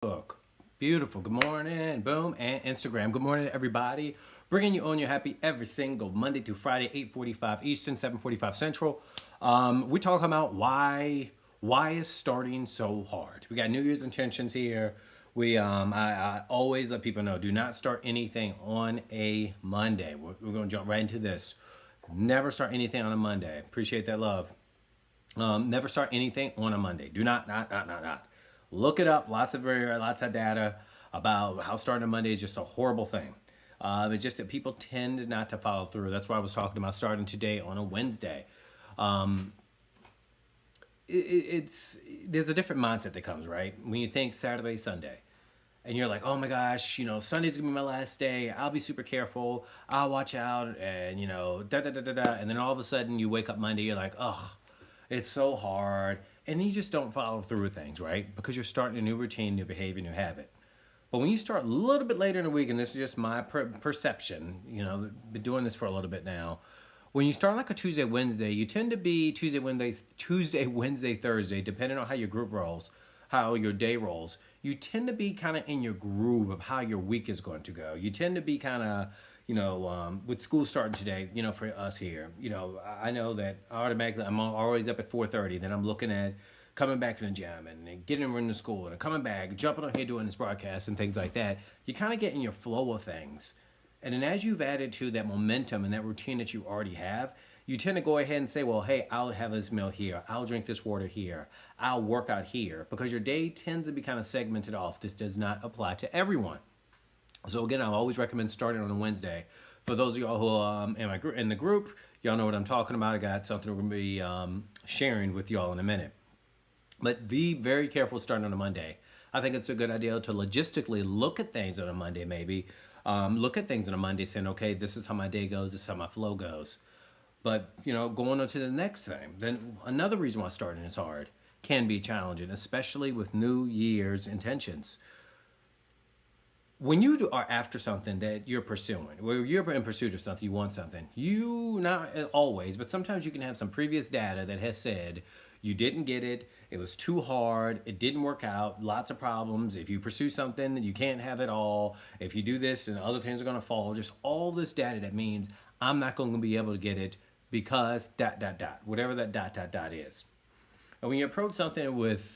Facebook. Beautiful. Good morning. Boom. And Instagram. Good morning, everybody. Bringing you on your happy every single Monday through Friday, 8:45 Eastern, 7:45 Central. We talk about why is starting so hard. We got New Year's intentions here. I always let people know, do not start anything on a Monday. We're going to jump right into this. Never start anything on a Monday. Appreciate that love. Never start anything on a Monday. Do not. Look it up. Lots of data about how starting a Monday is just a horrible thing. It's just that people tend not to follow through. That's why I was talking about starting today on a Wednesday. Um, it's there's a different mindset that comes, right, when you think Saturday, Sunday, and you're like, oh my gosh, Sunday's gonna be my last day. I'll be super careful. I'll watch out, and da da da da da. And then all of a sudden, you wake up Monday, you're like, oh, it's so hard, and you just don't follow through with things, right? Because you're starting a new routine, new behavior, new habit. But when you start a little bit later in the week, and this is just my perception, been doing this for a little bit now. When you start like a Tuesday, Wednesday, you tend to be Tuesday, Wednesday, Thursday, depending on how your group rolls, how your day rolls. You tend to be kind of in your groove of how your week is going to go. You tend to be kind of, with school starting today, for us here, I know that automatically I'm always up at 4:30. Then I'm looking at coming back from the gym and getting into school and coming back, jumping on here doing this broadcast and things like that. You kind of get in your flow of things. And then as you've added to that momentum and that routine that you already have, you tend to go ahead and say, well, hey, I'll have this meal here. I'll drink this water here. I'll work out here, because your day tends to be kind of segmented off. This does not apply to everyone. So again, I always recommend starting on a Wednesday. For those of y'all who in the group, y'all know what I'm talking about. I got something we're going to be sharing with y'all in a minute. But be very careful starting on a Monday. I think it's a good idea to logistically look at things on a Monday, maybe. Look at things on a Monday saying, okay, this is how my day goes, this is how my flow goes. But, going on to the next thing, then another reason why starting is hard can be challenging, especially with New Year's intentions. When you are after something that you're pursuing, where you're in pursuit of something, you want something, you, not always, but sometimes you can have some previous data that has said you didn't get it, it was too hard, it didn't work out, lots of problems. If you pursue something, you can't have it all. If you do this, and other things are going to fall. Just all this data that means I'm not going to be able to get it because dot dot dot, whatever that dot dot dot is. And when you approach something with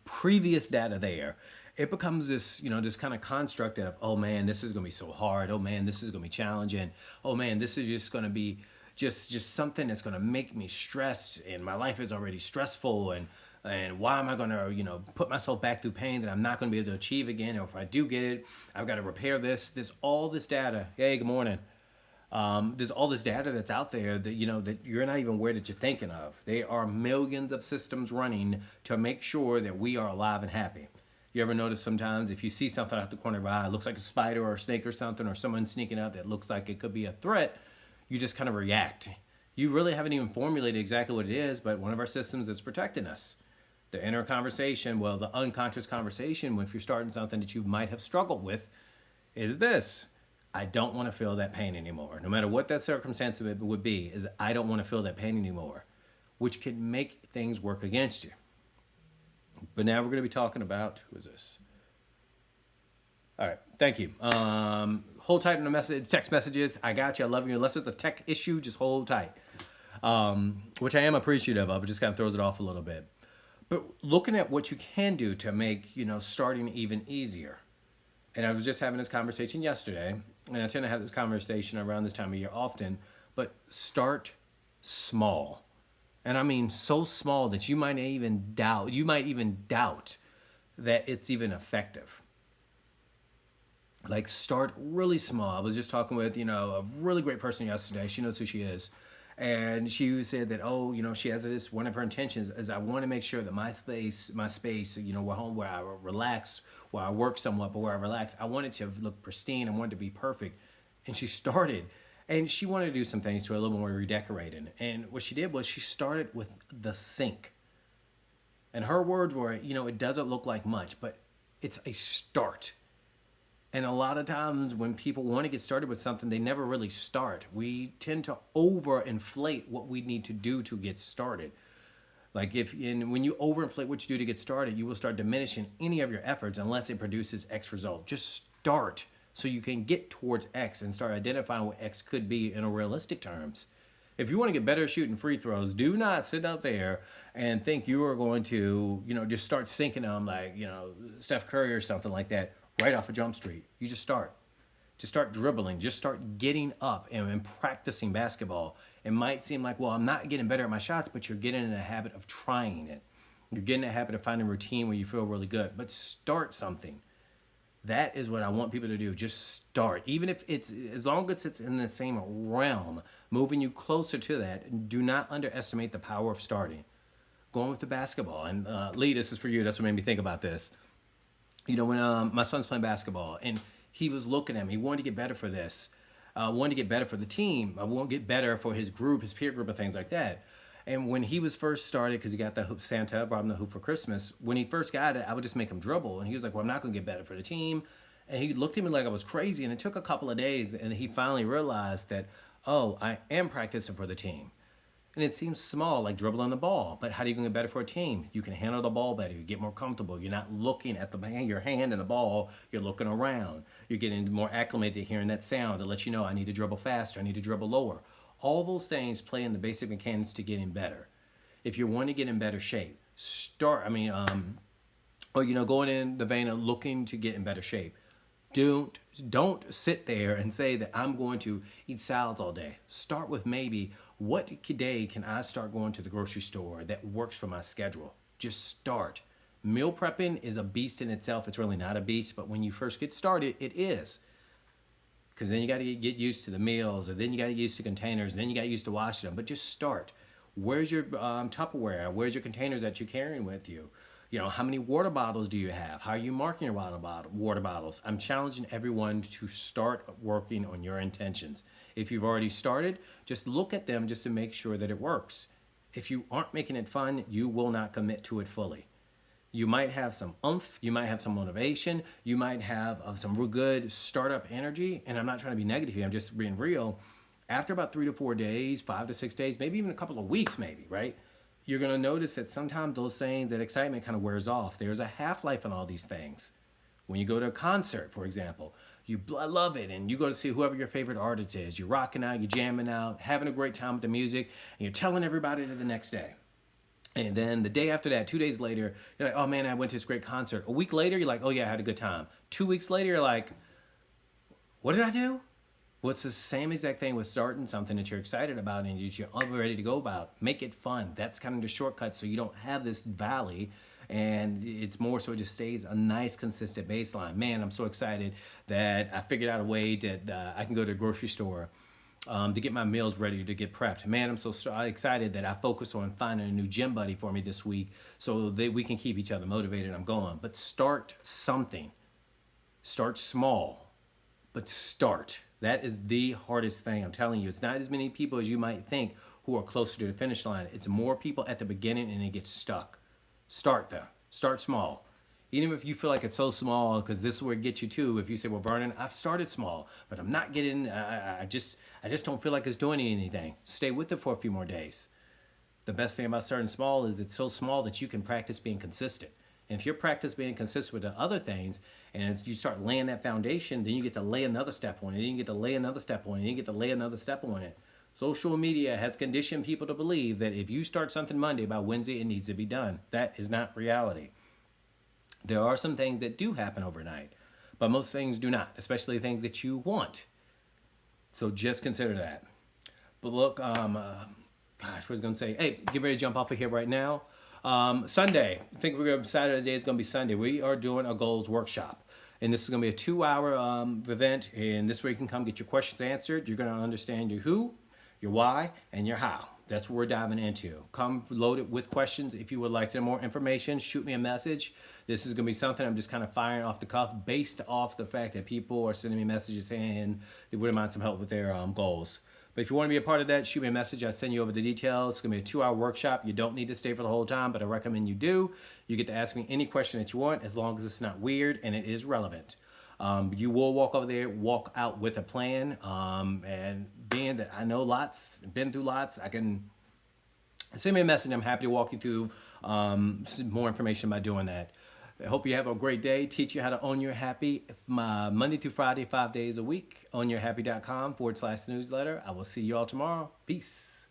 previous data there, it becomes this, this kind of construct of, oh man, this is going to be so hard. Oh man, this is going to be challenging. Oh man, this is just going to be just something that's going to make me stressed, and my life is already stressful, and why am I going to, put myself back through pain that I'm not going to be able to achieve again? Or if I do get it, I've got to repair this. There's all this data. Hey, good morning. There's all this data that's out there that that you're not even aware that you're thinking of. There are millions of systems running to make sure that we are alive and happy. You ever notice sometimes if you see something out the corner of your eye, it looks like a spider or a snake or something, or someone sneaking up that looks like it could be a threat, you just kind of react. You really haven't even formulated exactly what it is, but one of our systems is protecting us. The inner conversation, well, the unconscious conversation, if you're starting something that you might have struggled with, is this: I don't want to feel that pain anymore. No matter what that circumstance would be, is I don't want to feel that pain anymore, which can make things work against you. But now we're going to be talking about, who is this? All right, thank you. Hold tight on the text messages. I got you. I love you. Unless it's a tech issue, just hold tight. Which I am appreciative of. It just kind of throws it off a little bit. But looking at what you can do to make starting even easier. And I was just having this conversation yesterday, and I tend to have this conversation around this time of year often. But start small. And I mean so small that you might even doubt that it's even effective. Like, start really small. I was just talking with, a really great person yesterday. She knows who she is. And she said that, she has this, one of her intentions is, I want to make sure that my space, where home, where I relax, where I work somewhat, but where I relax, I want it to look pristine. I want it to be perfect. And she started. And she wanted to do some things to a little more redecorating. And what she did was she started with the sink. And her words were, it doesn't look like much, but it's a start. And a lot of times when people want to get started with something, they never really start. We tend to overinflate what we need to do to get started. Like when you overinflate what you do to get started, you will start diminishing any of your efforts unless it produces X result. Just start so you can get towards X and start identifying what X could be in a realistic terms. If you want to get better at shooting free throws, do not sit out there and think you are going to, just start sinking them like, Steph Curry or something like that right off of Jump Street. You just start. Just start dribbling. Just start getting up and practicing basketball. It might seem like, well, I'm not getting better at my shots, but you're getting in a habit of trying it. You're getting in a habit of finding a routine where you feel really good. But start something. That is what I want people to do. Just start. Even if as long as it's in the same realm, moving you closer to that. Do not underestimate the power of starting. Going with the basketball. And Lee, this is for you. That's what made me think about this. When my son's playing basketball and he was looking at me, he wanted to get better for this. Wanted to get better for the team. I want to get better for his group, his peer group, and things like that. And when he was first started, because he got the hoop, Santa brought him the hoop for Christmas. When he first got it, I would just make him dribble. And he was like, well, I'm not going to get better for the team. And he looked at me like I was crazy. And it took a couple of days. And he finally realized that, oh, I am practicing for the team. And it seems small, like dribbling the ball. But how do you get better for a team? You can handle the ball better. You get more comfortable. You're not looking at your hand and the ball. You're looking around. You're getting more acclimated to hearing that sound to let you know I need to dribble faster. I need to dribble lower. All those things play in the basic mechanics to getting better. If you want to get in better shape, going in the vein of looking to get in better shape. Don't sit there and say that I'm going to eat salads all day. Start with maybe what day can I start going to the grocery store that works for my schedule? Just start. Meal prepping is a beast in itself. It's really not a beast, but when you first get started, it is. Because then you got to get used to the meals, or then you got to get used to containers, and then you got used to washing them. But just start. Where's your Tupperware? Where's your containers that you're carrying with you? How many water bottles do you have? How are you marking your water bottles? I'm challenging everyone to start working on your intentions. If you've already started, just look at them just to make sure that it works. If you aren't making it fun, you will not commit to it fully. You might have some oomph, you might have some motivation, you might have some real good startup energy, and I'm not trying to be negative here, I'm just being real. After about 3 to 4 days, 5 to 6 days, maybe even a couple of weeks maybe, right? You're gonna notice that sometimes those things, that excitement kind of wears off. There's a half-life on all these things. When you go to a concert, for example, you love it, and you go to see whoever your favorite artist is, you're rocking out, you're jamming out, having a great time with the music, and you're telling everybody the next day. And then the day after that, 2 days later, you're like, oh man, I went to this great concert. A week later, you're like, oh yeah, I had a good time. 2 weeks later, you're like, what did I do? Well, it's the same exact thing with starting something that you're excited about and you're ready to go about. Make it fun. That's kind of the shortcut so you don't have this valley, and it's more so it just stays a nice, consistent baseline. Man, I'm so excited that I figured out a way that I can go to the grocery store to get my meals ready to get prepped. Man, I'm so excited that I focus on finding a new gym buddy for me this week so that we can keep each other motivated. I'm going. But start something. Start small, but start. That is the hardest thing. I'm telling you, it's not as many people as you might think who are closer to the finish line. It's more people at the beginning and they get stuck. Start there. Start small. Even if you feel like it's so small, because this is where it gets you to. If you say, well, Vernon, I've started small, but I'm not getting, I just don't feel like it's doing anything. Stay with it for a few more days. The best thing about starting small is it's so small that you can practice being consistent. And if you're practice being consistent with the other things, and as you start laying that foundation, then you get to lay another step on it, and you get to lay another step on it, and you get to lay another step on it. Social media has conditioned people to believe that if you start something Monday, by Wednesday it needs to be done. That is not reality. There are some things that do happen overnight, but most things do not, especially things that you want. So just consider that. But look, what was I going to say? Hey, get ready to jump off of here right now. Sunday, I think Saturday is going to be Sunday. We are doing a goals workshop. And this is going to be a 2-hour event. And this way you can come get your questions answered. You're going to understand your who, your why, and your how. That's what we're diving into. Come loaded with questions. If you would like to know more information, shoot me a message. This is going to be something I'm just kind of firing off the cuff based off the fact that people are sending me messages saying they wouldn't mind some help with their goals. But if you want to be a part of that, shoot me a message. I'll send you over the details. It's going to be a 2-hour workshop. You don't need to stay for the whole time, but I recommend you do. You get to ask me any question that you want as long as it's not weird and it is relevant. You will walk over there, walk out with a plan. And being that I know lots, been through lots, I can Send me a message. I'm happy to walk you through some more information by doing that. I hope you have a great day. Teach you how to own your happy Monday through Friday, 5 days a week. Ownyourhappy.com/newsletter. I will see you all tomorrow. Peace.